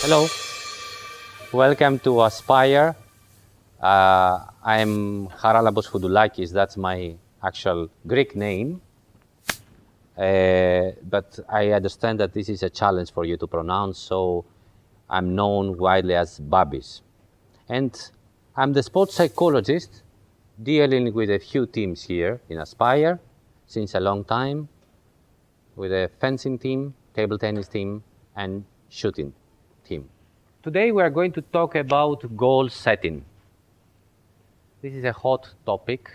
Hello, welcome to Aspire. I'm Babis Fountoulakis, that's my actual Greek name. But I understand that this is a challenge for you to pronounce, so I'm known widely as Babis. And I'm the sports psychologist dealing with a few teams here in Aspire since a long time, with a fencing team, table tennis team, and shooting team. Today we are going to talk about goal setting. This is a hot topic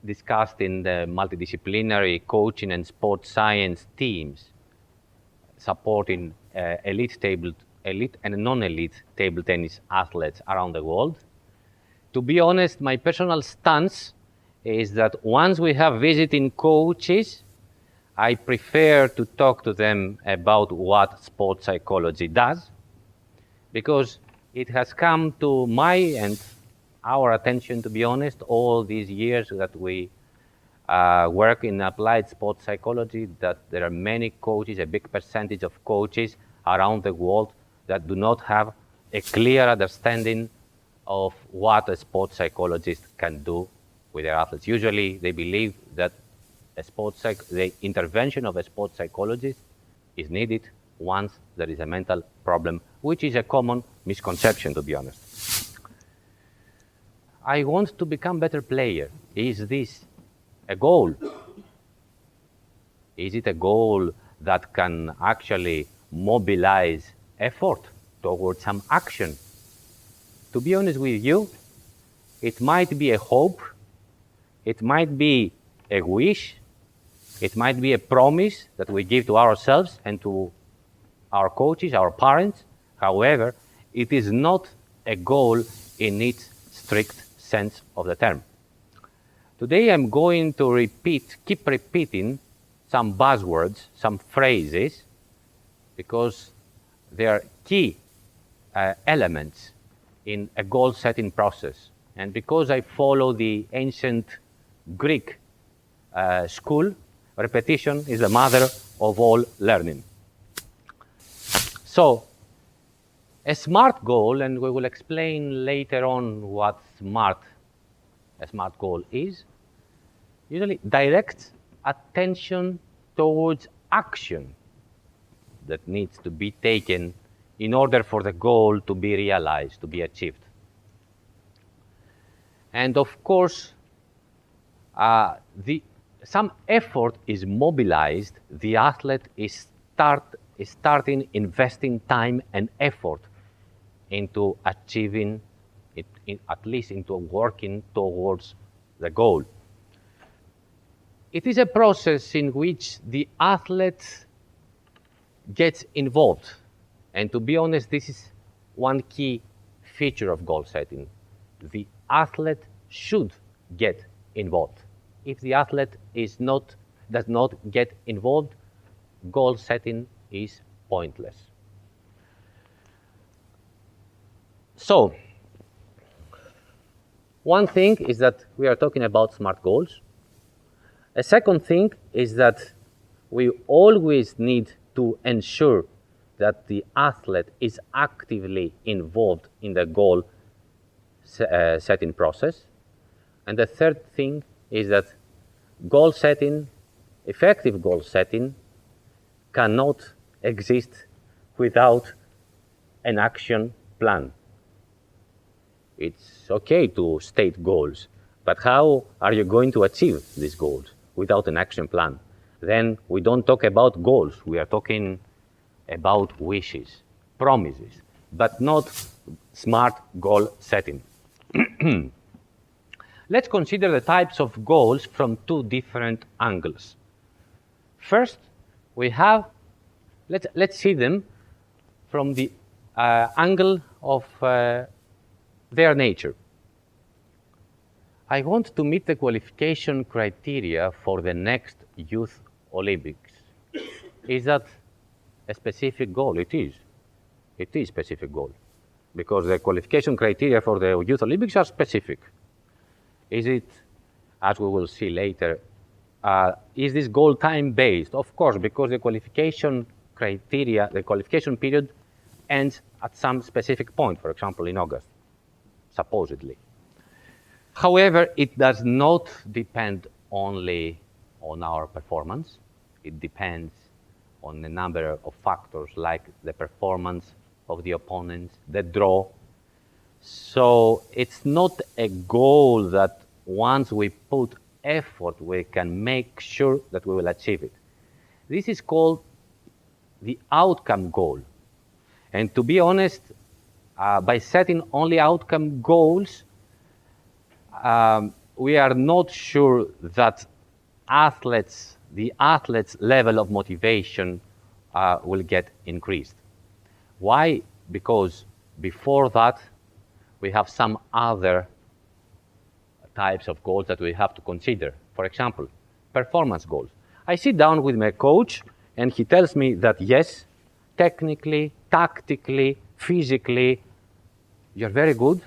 discussed in the multidisciplinary coaching and sports science teams supporting elite and non-elite table tennis athletes around the world. To be honest, my personal stance is that once we have visiting coaches, I prefer to talk to them about what sports psychology does, because it has come to my and our attention, to be honest, all these years that we work in applied sports psychology, that there are many coaches, a big percentage of coaches around the world that do not have a clear understanding of what a sports psychologist can do with their athletes. Usually they believe that the intervention of a sports psychologist is needed once there is a mental problem, which is a common misconception, to be honest. I want to become a better player. Is this a goal? Is it a goal that can actually mobilize effort towards some action? To be honest with you, it might be a hope, it might be a wish, it might be a promise that we give to ourselves and to our coaches, our parents. However, it is not a goal in its strict sense of the term. Today I'm going to keep repeating some buzzwords, some phrases, because they are key elements in a goal-setting process. And because I follow the ancient Greek school, repetition is the mother of all learning. So, a SMART goal, and we will explain later on what a SMART goal is, usually directs attention towards action that needs to be taken in order for the goal to be realized, to be achieved. And of course, some effort is mobilized, the athlete is starting investing time and effort into achieving it, at least into working towards the goal. It is a process in which the athlete gets involved. And to be honest, this is one key feature of goal setting. The athlete should get involved. If the athlete does not get involved, goal setting is pointless. So, one thing is that we are talking about SMART goals. A second thing is that we always need to ensure that the athlete is actively involved in the goal setting process. And the third thing is that goal setting, effective goal setting, cannot exist without an action plan. It's okay to state goals, but how are you going to achieve these goals without an action plan? Then we don't talk about goals, we are talking about wishes, promises, but not SMART goal setting. Let's consider the types of goals from two different angles. First, we have, let's see them from the angle of their nature. I want to meet the qualification criteria for the next Youth Olympics. Is that a specific goal? It is. It is a specific goal, because the qualification criteria for the Youth Olympics are specific. Is it, as we will see later, is this goal time-based? Of course, because the qualification criteria, the qualification period ends at some specific point, for example, in August, supposedly. However, it does not depend only on our performance. It depends on a number of factors like the performance of the opponents, the draw. So it's not a goal that once we put effort, we can make sure that we will achieve it. This is called the outcome goal. And to be honest, by setting only outcome goals, we are not sure that the athlete's level of motivation will get increased. Why? Because before that, we have some other types of goals that we have to consider. For example, performance goals. I sit down with my coach and he tells me that yes, technically, tactically, physically, you're very good.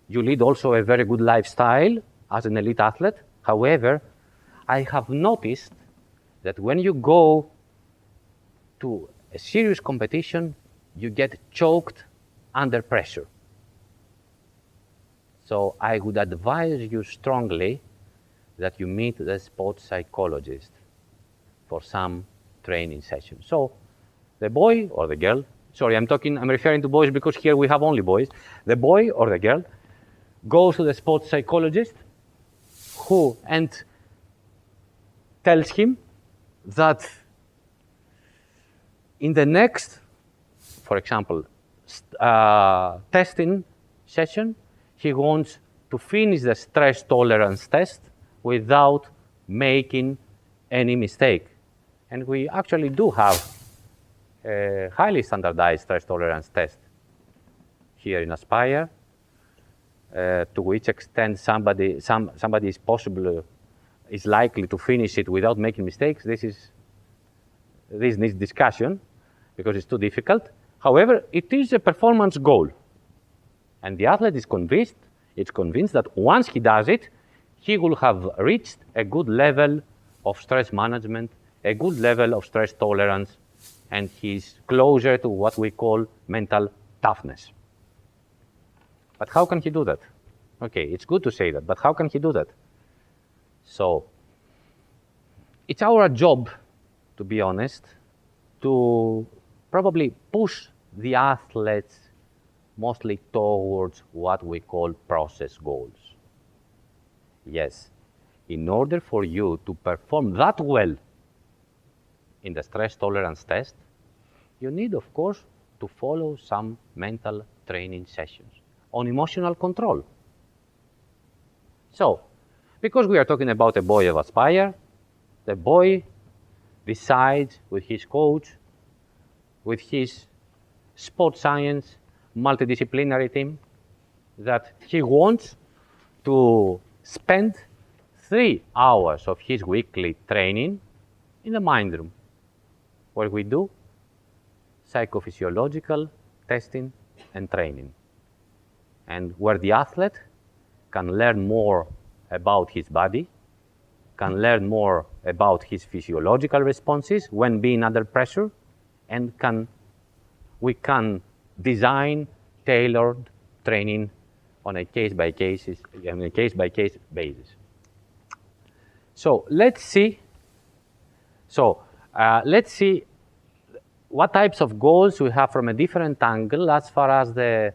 You lead also a very good lifestyle as an elite athlete. However, I have noticed that when you go to a serious competition, you get choked under pressure. So I would advise you strongly that you meet the sports psychologist for some training session. So the boy or the girl, sorry, I'm referring to boys because here we have only boys. The boy or the girl goes to the sports psychologist and tells him that in the next, for example, testing session, he wants to finish the stress tolerance test without making any mistake. And we actually do have a highly standardized stress tolerance test here in Aspire, to which extent somebody is likely to finish it without making mistakes. This needs discussion because it's too difficult. However, it is a performance goal. And the athlete is convinced that once he does it, he will have reached a good level of stress management, a good level of stress tolerance, and he's closer to what we call mental toughness. But how can he do that? Okay, it's good to say that, but how can he do that? So it's our job, to be honest, to probably push the athletes mostly towards what we call process goals. Yes, in order for you to perform that well in the stress tolerance test, you need, of course, to follow some mental training sessions on emotional control. So, because we are talking about a boy of Aspire, the boy decides with his coach, with his sports science multidisciplinary team, that he wants to spend 3 hours of his weekly training in the mind room, where we do psychophysiological testing and training, and where the athlete can learn more about his body, can learn more about his physiological responses when being under pressure, and we can design tailored training on a case-by-case basis. So let's see what types of goals we have from a different angle as far as the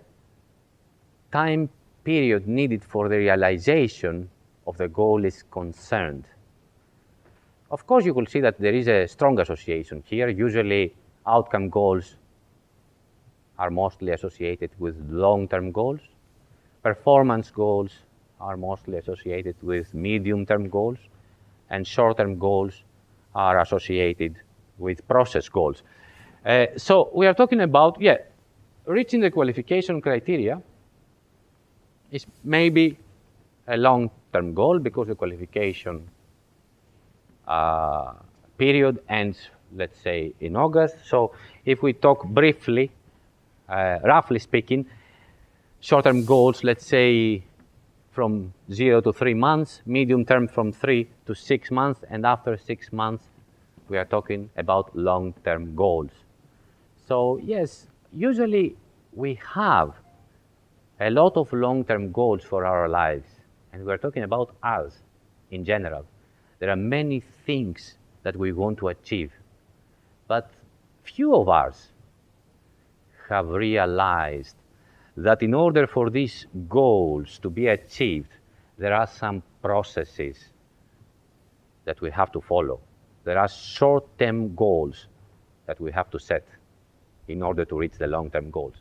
time period needed for the realization of the goal is concerned. Of course, you will see that there is a strong association here. Usually, outcome goals are mostly associated with long-term goals. Performance goals are mostly associated with medium-term goals, and short-term goals are associated with process goals. So we are talking about, reaching the qualification criteria is maybe a long-term goal because the qualification period ends, let's say, in August. So if we talk briefly, roughly speaking, short-term goals, let's say from 0 to 3 months, medium term from 3 to 6 months, and after 6 months, we are talking about long-term goals. So yes, usually we have a lot of long-term goals for our lives, and we're talking about us in general. There are many things that we want to achieve, but few of us have realized that in order for these goals to be achieved, there are some processes that we have to follow. There are short-term goals that we have to set in order to reach the long-term goals.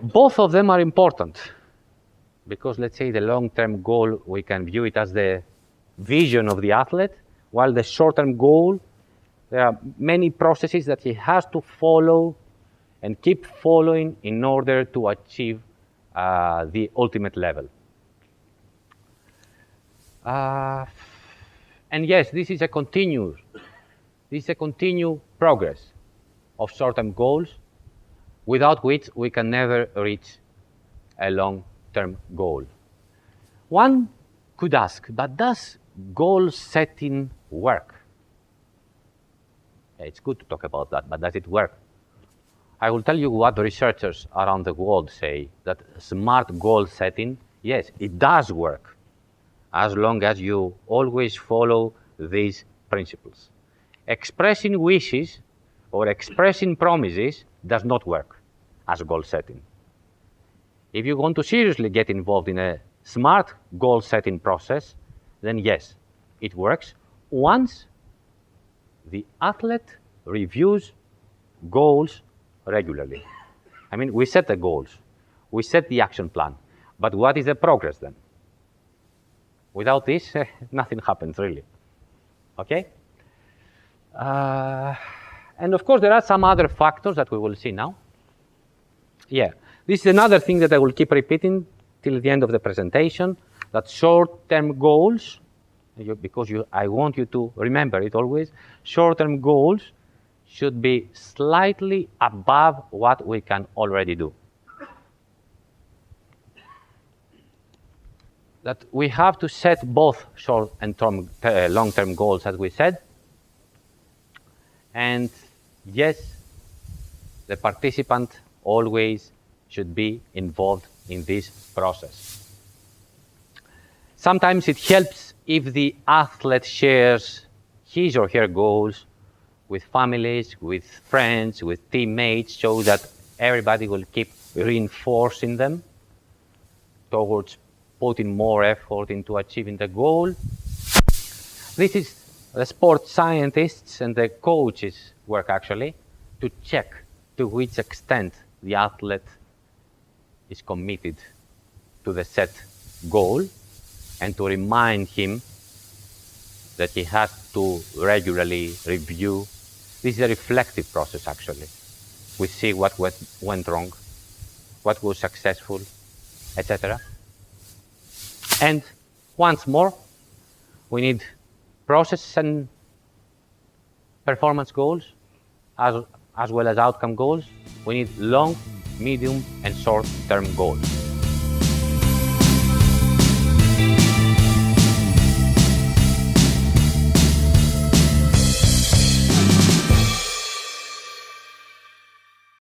Both of them are important because, let's say, the long-term goal, we can view it as the vision of the athlete, while the short-term goal, there are many processes that he has to follow and keep following in order to achieve the ultimate level. And yes, this is a continued progress of short-term goals, without which we can never reach a long-term goal. One could ask, but does goal setting work? It's good to talk about that, but does it work? I will tell you what researchers around the world say, that smart goal setting, yes, it does work, as long as you always follow these principles. Expressing wishes or expressing promises does not work as goal setting. If you want to seriously get involved in a smart goal setting process, then yes, it works once the athlete reviews goals regularly. I mean, we set the goals, we set the action plan, but what is the progress then? Without this, nothing happens really, okay? And of course, there are some other factors that we will see now. Yeah, this is another thing that I will keep repeating till the end of the presentation, that short-term goals, because I want you to remember it always, short-term goals should be slightly above what we can already do. That we have to set both short and long-term goals, as we said. And yes, the participant always should be involved in this process. Sometimes it helps if the athlete shares his or her goals with families, with friends, with teammates, so that everybody will keep reinforcing them towards putting more effort into achieving the goal. This is the sports scientists and the coaches' work, actually, to check to which extent the athlete is committed to the set goal, and to remind him that he has to regularly review. This is a reflective process, actually. We see what went wrong, what was successful, etc. And once more, we need process and performance goals, as well as outcome goals. We need long, medium, and short-term goals.